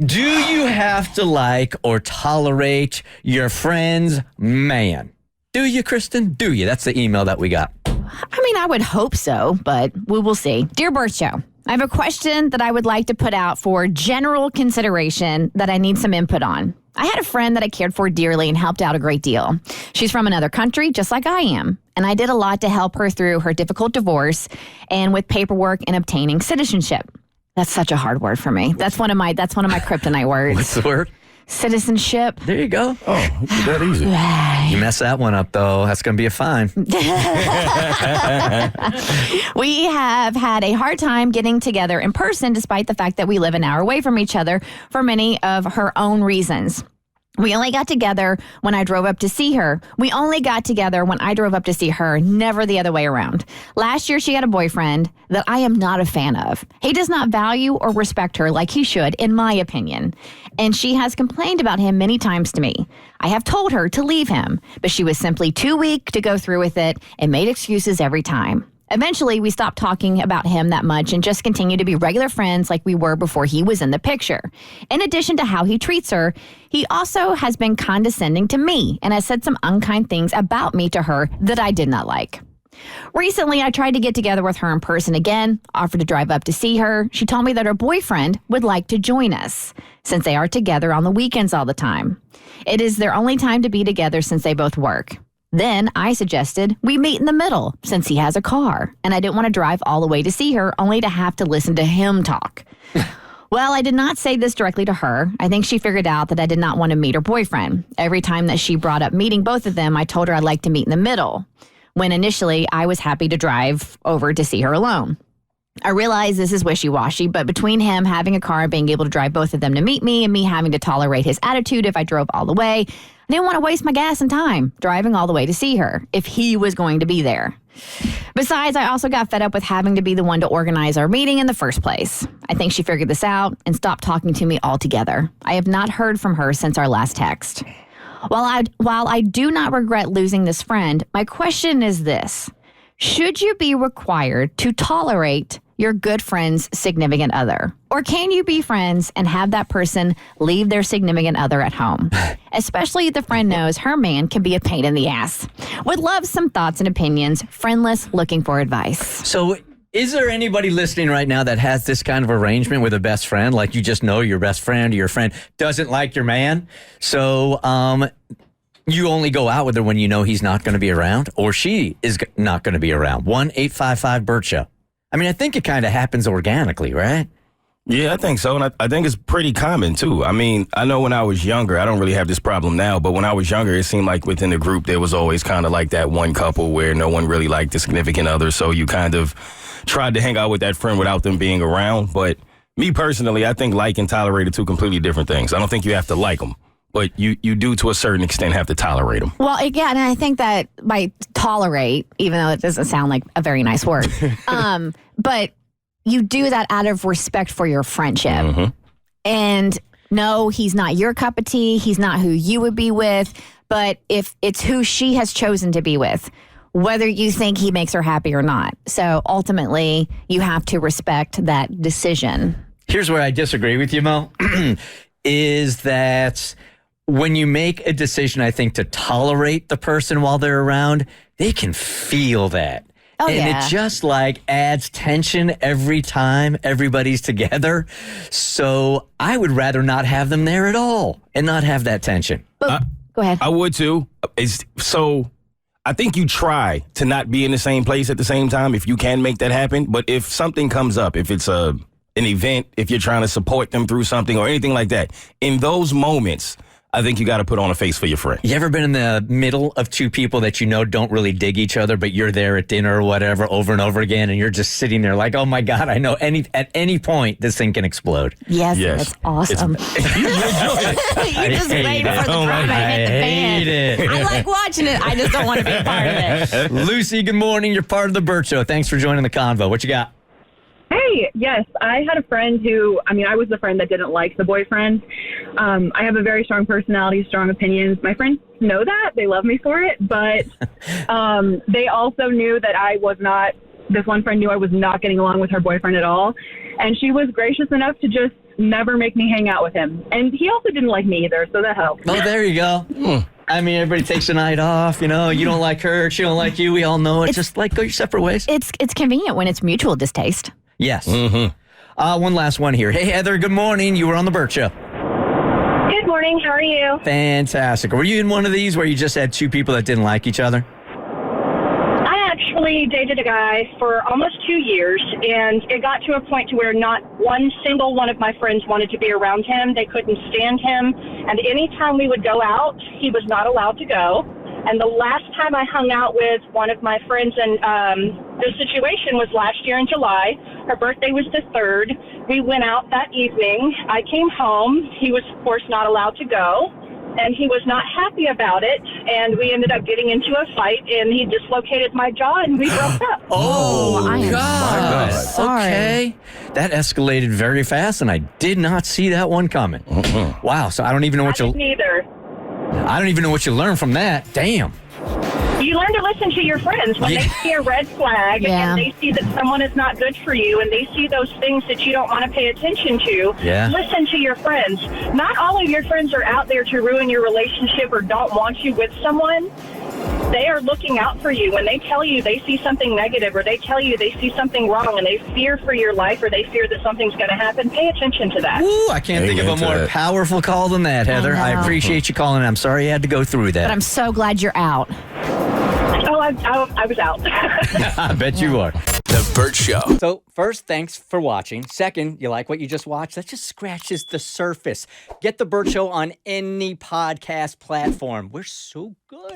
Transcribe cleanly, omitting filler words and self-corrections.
Do you have to like or tolerate your friend's man? Do you, Kristen? Do you? That's the email that we got. I mean, I would hope so, but we will see. Dear Bert Show, I have a question that I would like to put out for general consideration that I need some input on. I had a friend that I cared for dearly and helped out a great deal. She's from another country, just like I am, and I did a lot to help her through her difficult divorce and with paperwork and obtaining citizenship. That's such a hard word for me. That's one of my kryptonite words. What's the word? Citizenship. There you go. Oh, it's that easy. You mess that one up, though. That's going to be a fine. We have had a hard time getting together in person despite the fact that we live an hour away from each other for many of her own reasons. We only got together when I drove up to see her. Never the other way around. Last year, she had a boyfriend that I am not a fan of. He does not value or respect her like he should, in my opinion. And she has complained about him many times to me. I have told her to leave him, but she was simply too weak to go through with it and made excuses every time. Eventually, we stopped talking about him that much and just continued to be regular friends like we were before he was in the picture. In addition to how he treats her, he also has been condescending to me and has said some unkind things about me to her that I did not like. Recently, I tried to get together with her in person again, offered to drive up to see her. She told me that her boyfriend would like to join us since they are together on the weekends all the time. It is their only time to be together since they both work. Then I suggested we meet in the middle since he has a car, and I didn't want to drive all the way to see her only to have to listen to him talk. Well, I did not say this directly to her. I think she figured out that I did not want to meet her boyfriend. Every time that she brought up meeting both of them, I told her I'd like to meet in the middle, when initially I was happy to drive over to see her alone. I realize this is wishy-washy, but between him having a car and being able to drive both of them to meet me and me having to tolerate his attitude if I drove all the way, I didn't want to waste my gas and time driving all the way to see her if he was going to be there. Besides, I also got fed up with having to be the one to organize our meeting in the first place. I think she figured this out and stopped talking to me altogether. I have not heard from her since our last text. While I do not regret losing this friend, my question is this. Should you be required to tolerate your good friend's significant other? Or can you be friends and have that person leave their significant other at home? Especially if the friend knows her man can be a pain in the ass. Would love some thoughts and opinions. Friendless, looking for advice. So is there anybody listening right now that has this kind of arrangement with a best friend? Like you just know your best friend or your friend doesn't like your man. So you only go out with her when you know he's not going to be around or she is not going to be around. 1-855-BERT Show. I mean, I think it kind of happens organically, right? Yeah, I think so. And I think it's pretty common, too. I mean, I know when I was younger, I don't really have this problem now, but when I was younger, it seemed like within the group, there was always kind of like that one couple where no one really liked the significant other. So you kind of tried to hang out with that friend without them being around. But me personally, I think like and tolerate are two completely different things. I don't think you have to like them. But you do, to a certain extent, have to tolerate them. Well, again, and I think that by tolerate, even though it doesn't sound like a very nice word, but you do that out of respect for your friendship. Mm-hmm. And no, he's not your cup of tea. He's not who you would be with. But if it's who she has chosen to be with, whether you think he makes her happy or not. So ultimately, you have to respect that decision. Here's where I disagree with you, Mo, is that when you make a decision, I think, to tolerate the person while they're around, they can feel that. Oh, and yeah. it just like adds tension every time everybody's together. So I would rather not have them there at all and not have that tension. But, go ahead. I would too. I think you try to not be in the same place at the same time if you can make that happen. But if something comes up, if it's an event, if you're trying to support them through something or anything like that, in those moments, I think you got to put on a face for your friend. You ever been in the middle of two people that you know don't really dig each other, but you're there at dinner or whatever over and over again, and you're just sitting there like, oh my God, I know at any point this thing can explode. Yes. That's awesome. You just wait for the drama to hit the fan. I hate it. I like watching it. I just don't want to be a part of it. Lucy, good morning. You're part of the Bert Show. Thanks for joining the convo. What you got? Hey, yes, I had a friend I was the friend that didn't like the boyfriend. I have a very strong personality, strong opinions. My friends know that. They love me for it. But they also knew that this one friend knew I was not getting along with her boyfriend at all. And she was gracious enough to just never make me hang out with him. And he also didn't like me either, so that helped. Oh, there you go. I mean, everybody takes a night off. You know, you don't like her, she don't like you. We all know it. Just like go your separate ways. It's convenient when it's mutual distaste. Yes. One last one here. Hey, Heather, good morning. You were on the Bert Show. Good morning. How are you? Fantastic. Were you in one of these where you just had two people that didn't like each other? I actually dated a guy for almost 2 years, and it got to a point to where not one single one of my friends wanted to be around him. They couldn't stand him, and anytime we would go out, he was not allowed to go. And the last time I hung out with one of my friends, and the situation was last year in July. Her birthday was the 3rd. We went out that evening. I came home. He was, of course, not allowed to go, and he was not happy about it. And we ended up getting into a fight, and he dislocated my jaw, and we broke up. Oh, I am God. sorry. Okay. That escalated very fast, and I did not see that one coming. Wow. So I don't even know what Neither. I don't even know what you learned from that. Damn. You learn to listen to your friends when they see a red flag Yeah. and they see that someone is not good for you and they see those things that you don't want to pay attention to. Yeah. Listen to your friends. Not all of your friends are out there to ruin your relationship or don't want you with someone. They are looking out for you. When they tell you they see something negative or they tell you they see something wrong and they fear for your life or they fear that something's going to happen, pay attention to that. Ooh, I can't think of a Amen to more that. powerful call than that, Heather. I know. appreciate you calling. I'm sorry you had to go through that. But I'm so glad you're out. Oh, I was out. I bet you are. The Bert Show. So, first, thanks for watching. Second, you like what you just watched? That just scratches the surface. Get The Bert Show on any podcast platform. We're so good.